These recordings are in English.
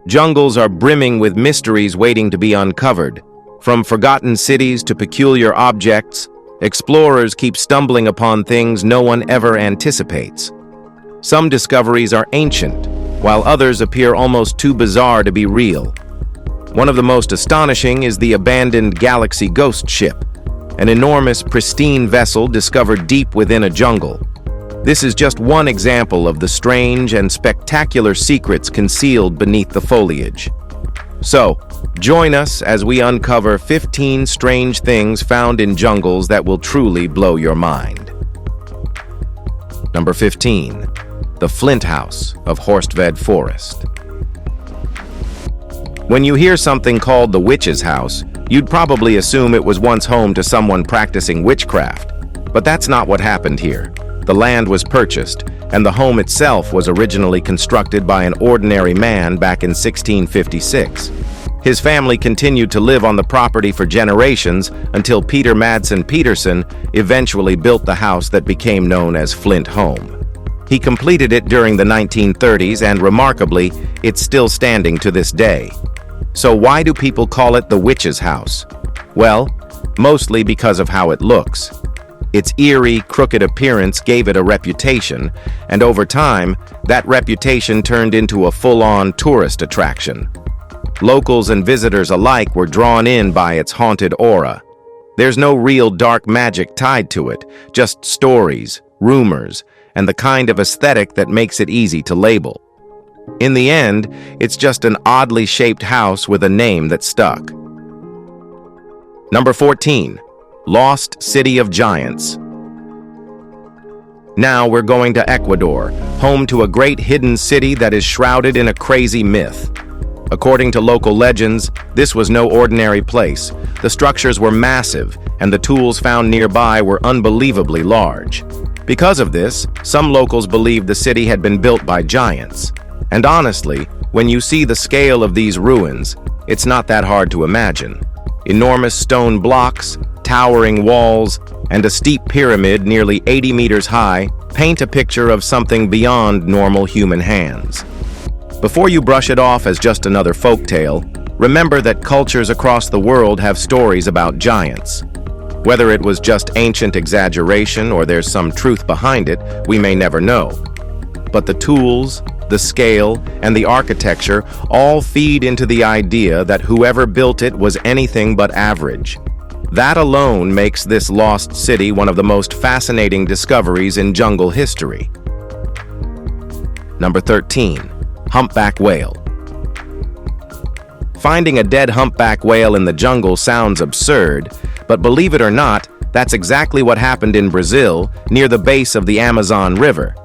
Jungles are brimming with mysteries waiting to be uncovered. From forgotten cities to peculiar objects, explorers keep stumbling upon things no one ever anticipates. Some discoveries are ancient, while others appear almost too bizarre to be real. One of the most astonishing is the abandoned Galaxy Ghost ship, an enormous, pristine vessel discovered deep within a jungle. This is just one example of the strange and spectacular secrets concealed beneath the foliage. So, join us as we uncover 15 strange things found in jungles that will truly blow your mind. Number 15. The Flint House of Horstved Forest. When you hear something called the Witch's House, you'd probably assume it was once home to someone practicing witchcraft. But that's not what happened here. The land was purchased, and the home itself was originally constructed by an ordinary man back in 1656. His family continued to live on the property for generations until Peter Madsen Peterson eventually built the house that became known as Flint Home. He completed it during the 1930s, and remarkably, it's still standing to this day. So why do people call it the Witch's House? Well, mostly because of how it looks. Its eerie, crooked appearance gave it a reputation, and over time, that reputation turned into a full-on tourist attraction. Locals and visitors alike were drawn in by its haunted aura. There's no real dark magic tied to it, just stories, rumors, and the kind of aesthetic that makes it easy to label. In the end, it's just an oddly shaped house with a name that stuck. Number 14. Lost City of Giants. Now we're going to Ecuador, home to a great hidden city that is shrouded in a crazy myth. According to local legends, this was no ordinary place. The structures were massive, and the tools found nearby were unbelievably large. Because of this, some locals believed the city had been built by giants. And honestly, when you see the scale of these ruins, it's not that hard to imagine. Enormous stone blocks, towering walls, and a steep pyramid nearly 80 meters high paint a picture of something beyond normal human hands. Before you brush it off as just another folktale, remember that cultures across the world have stories about giants. Whether it was just ancient exaggeration or there's some truth behind it, we may never know. But the tools, the scale, and the architecture all feed into the idea that whoever built it was anything but average. That alone makes this lost city one of the most fascinating discoveries in jungle history. Number 13. Humpback whale. Finding a dead humpback whale in the jungle sounds absurd, but believe it or not, that's exactly what happened in Brazil, near the base of the Amazon River.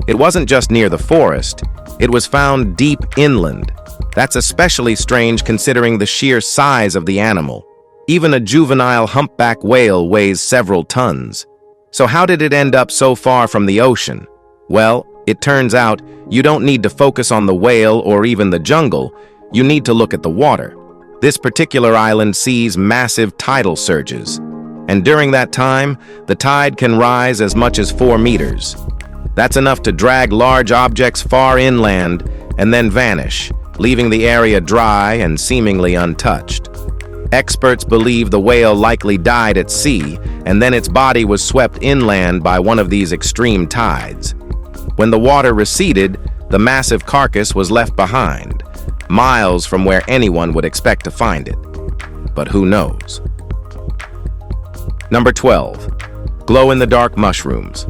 It wasn't just near the forest, it was found deep inland. That's especially strange considering the sheer size of the animal. Even a juvenile humpback whale weighs several tons. So how did it end up so far from the ocean? Well, it turns out you don't need to focus on the whale or even the jungle, you need to look at the water. This particular island sees massive tidal surges, and during that time, the tide can rise as much as 4 meters. That's enough to drag large objects far inland and then vanish, leaving the area dry and seemingly untouched. Experts believe the whale likely died at sea, and then its body was swept inland by one of these extreme tides. When the water receded, the massive carcass was left behind, miles from where anyone would expect to find it. But who knows? Number 12. Glow-in-the-dark mushrooms.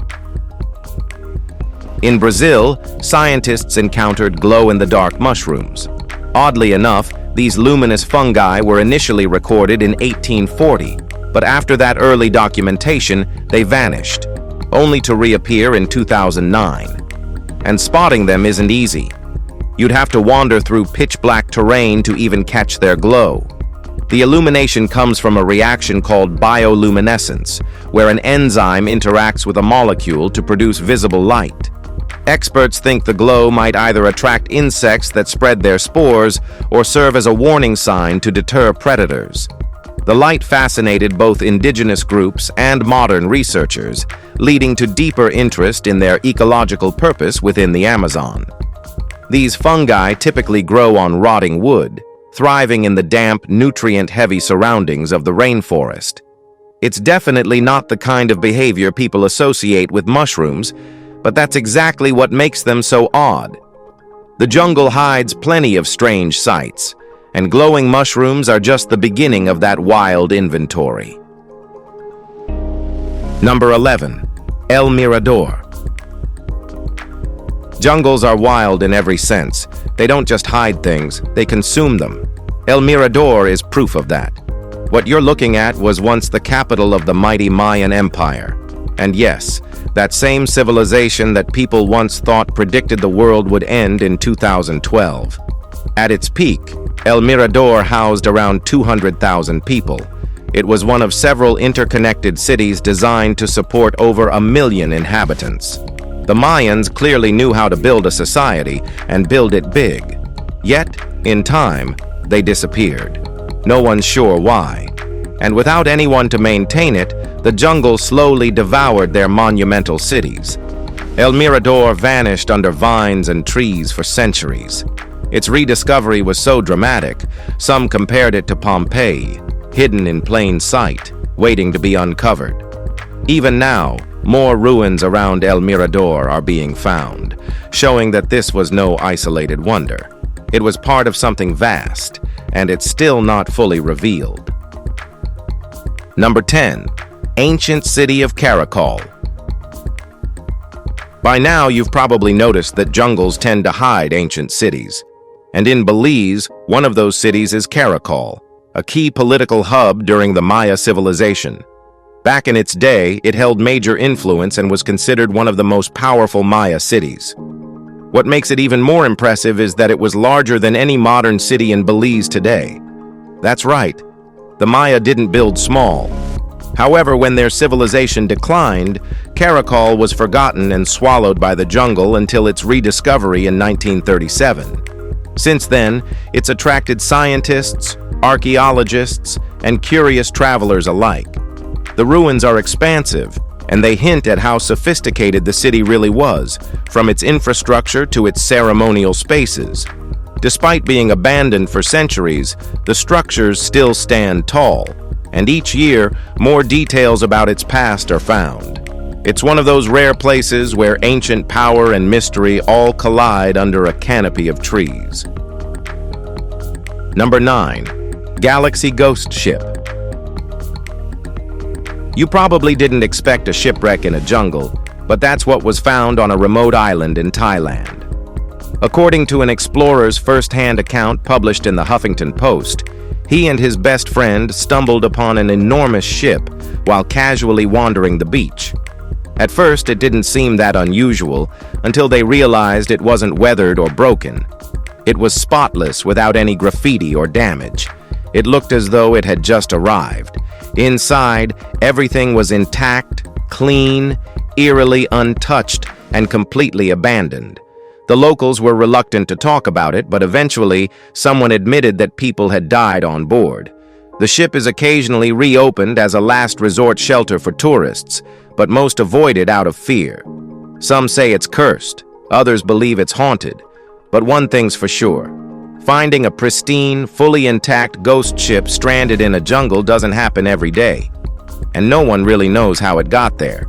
In Brazil, scientists encountered glow-in-the-dark mushrooms. Oddly enough, these luminous fungi were initially recorded in 1840, but after that early documentation, they vanished, only to reappear in 2009. And spotting them isn't easy. You'd have to wander through pitch-black terrain to even catch their glow. The illumination comes from a reaction called bioluminescence, where an enzyme interacts with a molecule to produce visible light. Experts think the glow might either attract insects that spread their spores or serve as a warning sign to deter predators. The light fascinated both indigenous groups and modern researchers, leading to deeper interest in their ecological purpose within the Amazon. These fungi typically grow on rotting wood, thriving in the damp, nutrient-heavy surroundings of the rainforest. It's definitely not the kind of behavior people associate with mushrooms, but that's exactly what makes them so odd. The jungle hides plenty of strange sights, and glowing mushrooms are just the beginning of that wild inventory. Number 11. El Mirador. Jungles are wild in every sense. They don't just hide things, they consume them. El Mirador is proof of that. What you're looking at was once the capital of the mighty Mayan Empire. And yes, that same civilization that people once thought predicted the world would end in 2012. At its peak, El Mirador housed around 200,000 people. It was one of several interconnected cities designed to support over 1 million inhabitants. The Mayans clearly knew how to build a society and build it big. Yet, in time, they disappeared. No one's sure why. And without anyone to maintain it, the jungle slowly devoured their monumental cities. El Mirador vanished under vines and trees for centuries. Its rediscovery was so dramatic, some compared it to Pompeii, hidden in plain sight, waiting to be uncovered. Even now, more ruins around El Mirador are being found, showing that this was no isolated wonder. It was part of something vast, and it's still not fully revealed. Number 10. Ancient City of Caracol. By now, you've probably noticed that jungles tend to hide ancient cities. And in Belize, one of those cities is Caracol, a key political hub during the Maya civilization. Back in its day, it held major influence and was considered one of the most powerful Maya cities. What makes it even more impressive is that it was larger than any modern city in Belize today. That's right, the Maya didn't build small. However, when their civilization declined, Caracol was forgotten and swallowed by the jungle until its rediscovery in 1937. Since then, it's attracted scientists, archaeologists, and curious travelers alike. The ruins are expansive, and they hint at how sophisticated the city really was, from its infrastructure to its ceremonial spaces. Despite being abandoned for centuries, the structures still stand tall, and each year, more details about its past are found. It's one of those rare places where ancient power and mystery all collide under a canopy of trees. Number 9. Galaxy Ghost Ship. You probably didn't expect a shipwreck in a jungle, but that's what was found on a remote island in Thailand. According to an explorer's first-hand account published in the Huffington Post, he and his best friend stumbled upon an enormous ship while casually wandering the beach. At first, it didn't seem that unusual until they realized it wasn't weathered or broken. It was spotless without any graffiti or damage. It looked as though it had just arrived. Inside, everything was intact, clean, eerily untouched, and completely abandoned. The locals were reluctant to talk about it, but eventually, someone admitted that people had died on board. The ship is occasionally reopened as a last resort shelter for tourists, but most avoid it out of fear. Some say it's cursed, others believe it's haunted. But one thing's for sure. Finding a pristine, fully intact ghost ship stranded in a jungle doesn't happen every day, and no one really knows how it got there.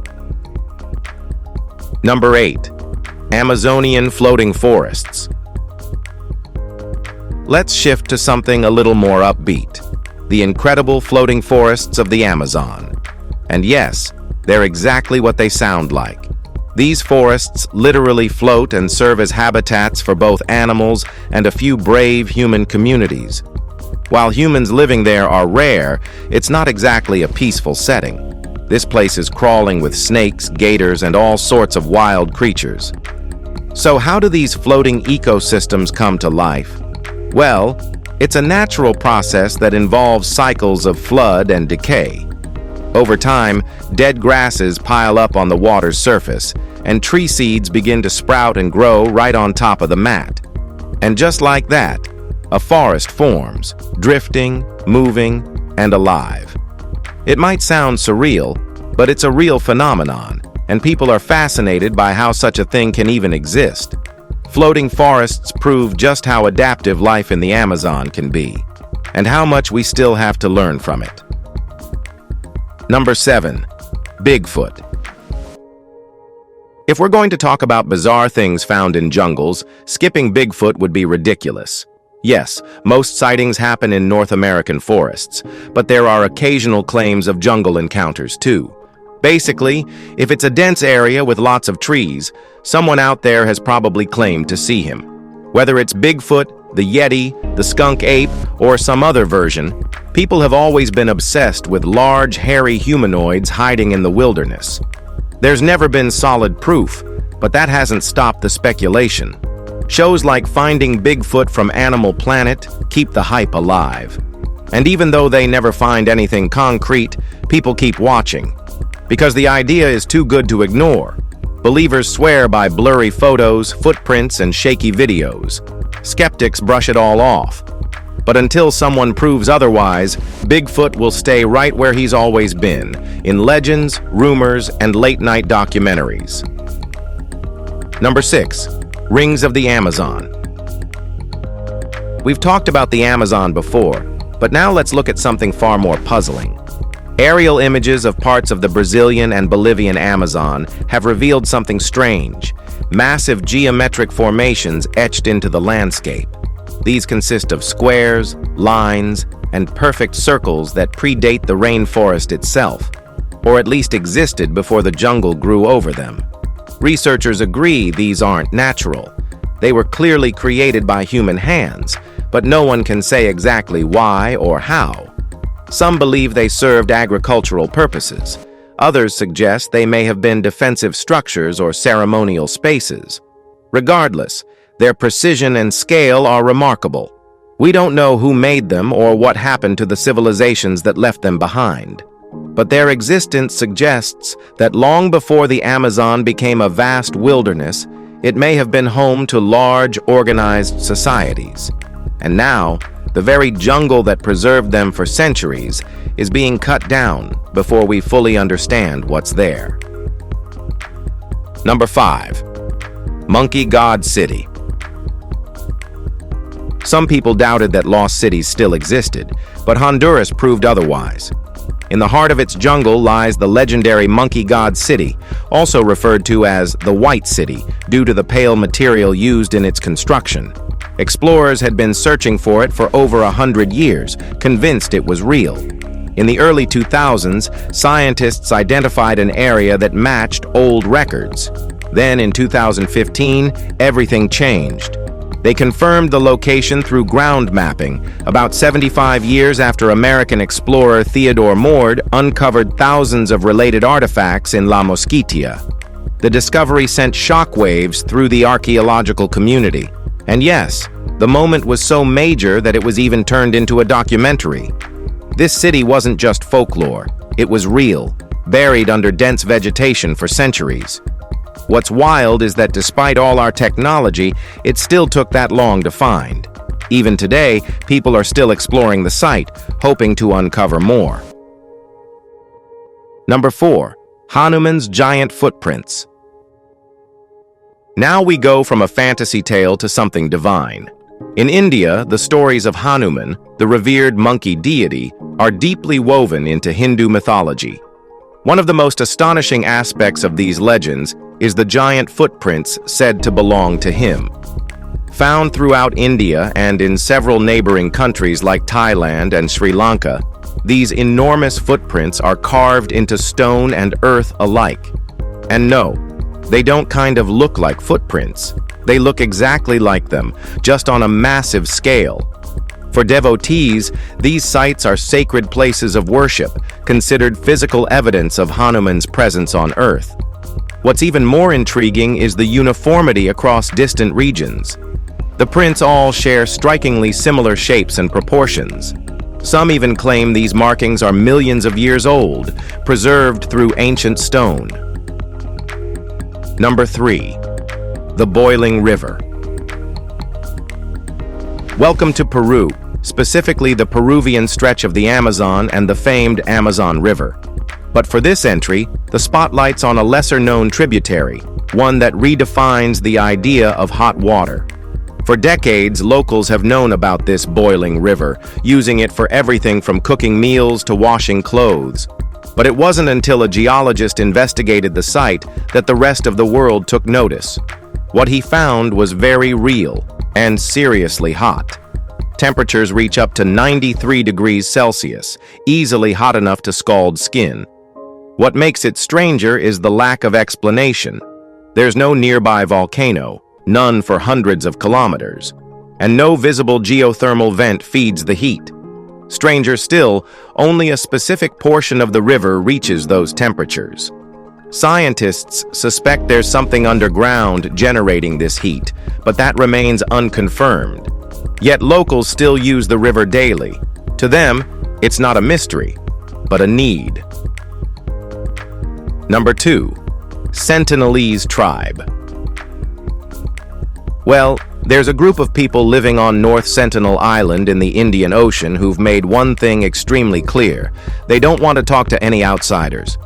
Number 8. Amazonian Floating Forests. Let's shift to something a little more upbeat. The incredible floating forests of the Amazon. And yes, they're exactly what they sound like. These forests literally float and serve as habitats for both animals and a few brave human communities. While humans living there are rare, it's not exactly a peaceful setting. This place is crawling with snakes, gators, and all sorts of wild creatures. So how do these floating ecosystems come to life? Well, it's a natural process that involves cycles of flood and decay. Over time, dead grasses pile up on the water's surface, and tree seeds begin to sprout and grow right on top of the mat. And just like that, a forest forms, drifting, moving, and alive. It might sound surreal, but it's a real phenomenon, and people are fascinated by how such a thing can even exist. Floating forests prove just how adaptive life in the Amazon can be, and how much we still have to learn from it. Number 7. Bigfoot. If we're going to talk about bizarre things found in jungles, skipping Bigfoot would be ridiculous. Yes, most sightings happen in North American forests, but there are occasional claims of jungle encounters too. Basically, if it's a dense area with lots of trees, someone out there has probably claimed to see him. Whether it's Bigfoot, the Yeti, the skunk ape, or some other version, people have always been obsessed with large, hairy humanoids hiding in the wilderness. There's never been solid proof, but that hasn't stopped the speculation. Shows like Finding Bigfoot from Animal Planet keep the hype alive. And even though they never find anything concrete, people keep watching. Because the idea is too good to ignore. Believers swear by blurry photos, footprints, and shaky videos. Skeptics brush it all off. But until someone proves otherwise, Bigfoot will stay right where he's always been, in legends, rumors, and late-night documentaries. Number 6. Rings of the Amazon. We've talked about the Amazon before, but now let's look at something far more puzzling. Aerial images of parts of the Brazilian and Bolivian Amazon have revealed something strange: massive geometric formations etched into the landscape. These consist of squares, lines, and perfect circles that predate the rainforest itself, or at least existed before the jungle grew over them. Researchers agree these aren't natural. They were clearly created by human hands, but no one can say exactly why or how. Some believe they served agricultural purposes. Others suggest they may have been defensive structures or ceremonial spaces. Regardless, their precision and scale are remarkable. We don't know who made them or what happened to the civilizations that left them behind. But their existence suggests that long before the Amazon became a vast wilderness, it may have been home to large, organized societies. And now, the very jungle that preserved them for centuries is being cut down before we fully understand what's there. Number 5. Monkey God City. Some people doubted that lost cities still existed, but Honduras proved otherwise. In the heart of its jungle lies the legendary Monkey God City, also referred to as the White City due to the pale material used in its construction. Explorers had been searching for it for over 100 years, convinced it was real. In the early 2000s, scientists identified an area that matched old records. Then in 2015, everything changed. They confirmed the location through ground mapping, about 75 years after American explorer Theodore Mord uncovered thousands of related artifacts in La Mosquitia. The discovery sent shockwaves through the archaeological community. And yes, the moment was so major that it was even turned into a documentary. This city wasn't just folklore, it was real, buried under dense vegetation for centuries. What's wild is that despite all our technology, it still took that long to find. Even today, people are still exploring the site, hoping to uncover more. Number 4. Hanuman's Giant Footprints. Now we go from a fantasy tale to something divine. In India, the stories of Hanuman, the revered monkey deity, are deeply woven into Hindu mythology. One of the most astonishing aspects of these legends is the giant footprints said to belong to him. Found throughout India and in several neighboring countries like Thailand and Sri Lanka, these enormous footprints are carved into stone and earth alike. And no, they don't kind of look like footprints. They look exactly like them, just on a massive scale. For devotees, these sites are sacred places of worship, considered physical evidence of Hanuman's presence on earth. What's even more intriguing is the uniformity across distant regions. The prints all share strikingly similar shapes and proportions. Some even claim these markings are millions of years old, preserved through ancient stone. Number 3. The Boiling River. Welcome to Peru, specifically the Peruvian stretch of the Amazon and the famed Amazon River. But for this entry, the spotlight's on a lesser-known tributary, one that redefines the idea of hot water. For decades, locals have known about this boiling river, using it for everything from cooking meals to washing clothes. But it wasn't until a geologist investigated the site that the rest of the world took notice. What he found was very real and seriously hot. Temperatures reach up to 93 degrees Celsius, easily hot enough to scald skin. What makes it stranger is the lack of explanation. There's no nearby volcano, none for hundreds of kilometers, and no visible geothermal vent feeds the heat. Stranger still, only a specific portion of the river reaches those temperatures. Scientists suspect there's something underground generating this heat, but that remains unconfirmed. Yet locals still use the river daily. To them, it's not a mystery, but a need. Number 2. Sentinelese tribe. Well, there's a group of people living on North Sentinel Island in the Indian Ocean who've made one thing extremely clear. They don't want to talk to any outsiders.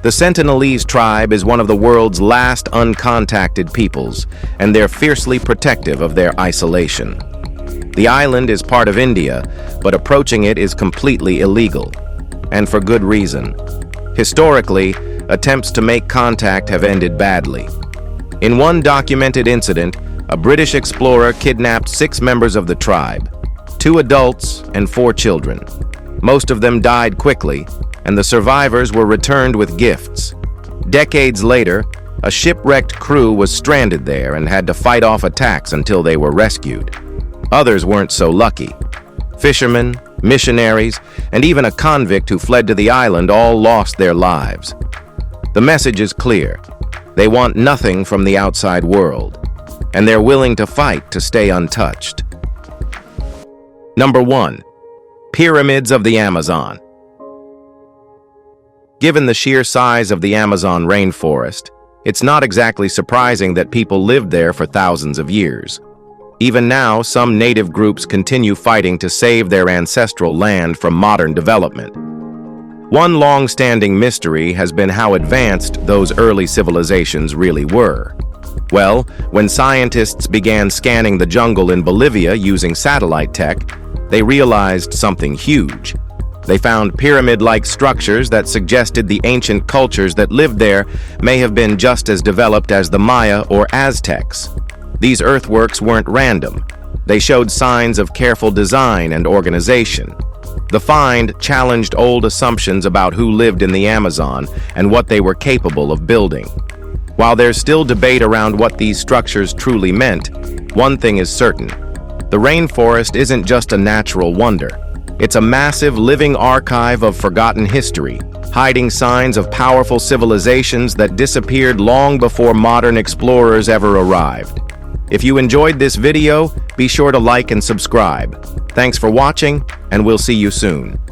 The Sentinelese tribe is one of the world's last uncontacted peoples, and they're fiercely protective of their isolation. The island is part of India, but approaching it is completely illegal, and for good reason. Historically, attempts to make contact have ended badly. In one documented incident, a British explorer kidnapped 6 members of the tribe, 2 adults and 4 children. Most of them died quickly, and the survivors were returned with gifts. Decades later, a shipwrecked crew was stranded there and had to fight off attacks until they were rescued. Others weren't so lucky. Fishermen, missionaries, and even a convict who fled to the island all lost their lives. The message is clear. They want nothing from the outside world, and they're willing to fight to stay untouched. Number 1. Pyramids of the Amazon. Given the sheer size of the Amazon rainforest, it's not exactly surprising that people lived there for thousands of years. Even now, some native groups continue fighting to save their ancestral land from modern development. One long-standing mystery has been how advanced those early civilizations really were. Well, when scientists began scanning the jungle in Bolivia using satellite tech, they realized something huge. They found pyramid-like structures that suggested the ancient cultures that lived there may have been just as developed as the Maya or Aztecs. These earthworks weren't random. They showed signs of careful design and organization. The find challenged old assumptions about who lived in the Amazon and what they were capable of building. While there's still debate around what these structures truly meant, one thing is certain. The rainforest isn't just a natural wonder. It's a massive living archive of forgotten history, hiding signs of powerful civilizations that disappeared long before modern explorers ever arrived. If you enjoyed this video, be sure to like and subscribe. Thanks for watching, and we'll see you soon.